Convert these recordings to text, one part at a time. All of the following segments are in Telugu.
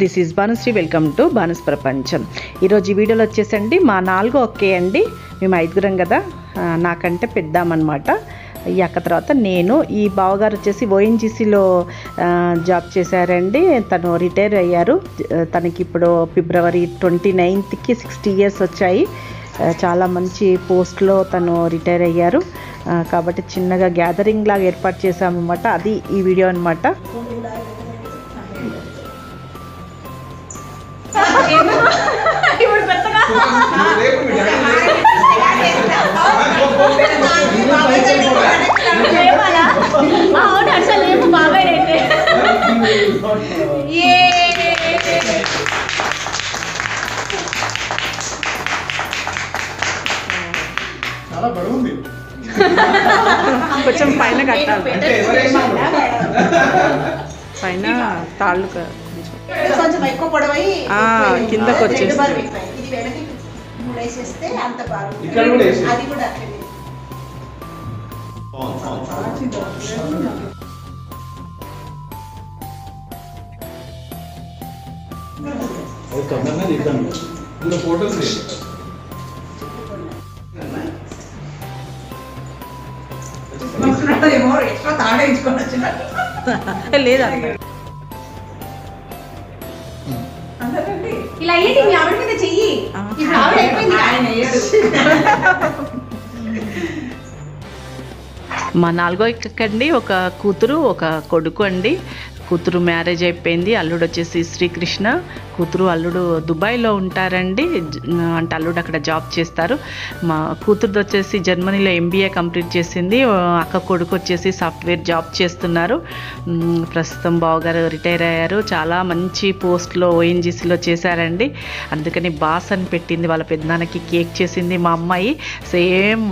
This is Bhanusri. Welcome to Bhanu's ప్రపంచం. ఈరోజు ఈ వీడియోలో వచ్చేసండి మా 4వ అక్కే అండి. మేము 5గురం కదా, నాకంటే పెద్దామన్నమాట. ఈ అక్క తర్వాత నేను. ఈ బావగారు వచ్చేసి ఓఎన్జీసీలో జాబ్ చేశారండి. తను రిటైర్ అయ్యారు. తనకి ఇప్పుడు ఫిబ్రవరి 29కి 60 years వచ్చాయి. చాలా మంచి పోస్ట్లో తను రిటైర్ అయ్యారు. కాబట్టి చిన్నగా గ్యాదరింగ్ లాగా ఏర్పాటు చేశామన్నమాట. అది ఈ వీడియో అనమాట. కొంచెం పైన కట్టాలి, పైన తాళ్ళు కిందకు వచ్చేసి లేదా ఇలా ఏంటి మీ ఆవిడ మీద చెయ్యి. ఇప్పుడు ఆవిడ అయిపోయింది ఆయన ఏడు. మా 4వ అక్కండి ఒక కూతురు ఒక కొడుకు అండి. కూతురు మ్యారేజ్ అయిపోయింది. అల్లుడు వచ్చేసి శ్రీకృష్ణ. కూతురు అల్లుడు దుబాయ్లో ఉంటారండి. అంటే అల్లుడు అక్కడ జాబ్ చేస్తారు. మా కూతురుది వచ్చేసి జర్మనీలో MBA కంప్లీట్ చేసింది. అక్క కొడుకు వచ్చేసి సాఫ్ట్వేర్ జాబ్ చేస్తున్నారు. ప్రస్తుతం బావగారు రిటైర్ అయ్యారు. చాలా మంచి పోస్ట్లో ఓఎన్జీసీలో చేశారండి. అందుకని బాస్ అని పెట్టింది. వాళ్ళ పెద్దనాన్నకి కేక్ చేసింది మా అమ్మాయి. సేమ్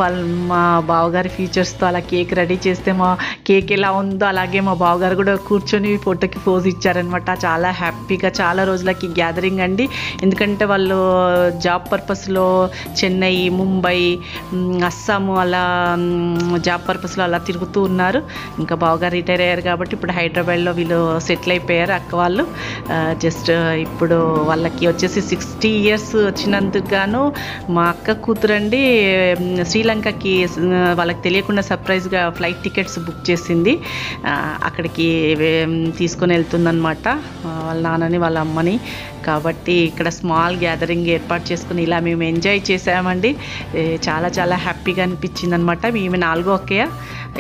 మా బావగారి ఫీచర్స్తో అలా కేక్ రెడీ చేస్తే మా కేక్ ఎలా ఉందో అలాగే మా బావగారు కూడా కూర్చొని ఫోటోకి పోజ్ ఇచ్చారనమాట. చాలా హ్యాపీగా చాలా రోజులకి గ్యాదరింగ్ అండి. ఎందుకంటే వాళ్ళు జాబ్ పర్పస్లో చెన్నై, ముంబై, అస్సాము అలా జాబ్ పర్పస్లో అలా తిరుగుతూ ఉన్నారు. ఇంకా బావగారు రిటైర్ అయ్యారు కాబట్టి ఇప్పుడు హైదరాబాద్లో వీళ్ళు సెటిల్ అయిపోయారు అక్క వాళ్ళు. జస్ట్ ఇప్పుడు వాళ్ళకి వచ్చేసి 60 years వచ్చినందుకు గాను మా అక్క కూతురండి శ్రీలంకకి వాళ్ళకి తెలియకుండా సర్ప్రైజ్గా ఫ్లైట్ టికెట్స్ బుక్ చేసింది. అక్కడికి తీసుకొని వెళ్తుందనమాట వాళ్ళ నాన్నని వాళ్ళ అమ్మని. కాబట్టి ఇక్కడ స్మాల్ గ్యాదరింగ్ ఏర్పాటు చేసుకుని ఇలా మేము ఎంజాయ్ చేసామండి. చాలా చాలా హ్యాపీగా అనిపించింది అనమాట. మేము 4వ అక్కయ్య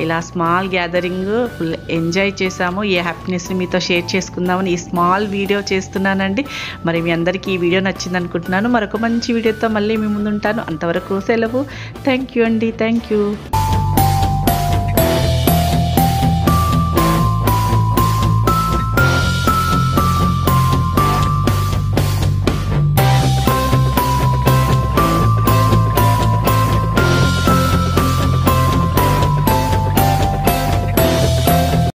ఇలా స్మాల్ గ్యాదరింగ్ ఫుల్ ఎంజాయ్ చేసాము. ఈ హ్యాపీనెస్ని మీతో షేర్ చేసుకుందామని ఈ స్మాల్ వీడియో చేస్తున్నానండి. మరి మీ అందరికీ ఈ వీడియో నచ్చింది అనుకుంటున్నాను. మరొక మంచి వీడియోతో మళ్ళీ మీ ముందు ఉంటాను. అంతవరకు సెలవు. థ్యాంక్ యూ అండి. Thank you.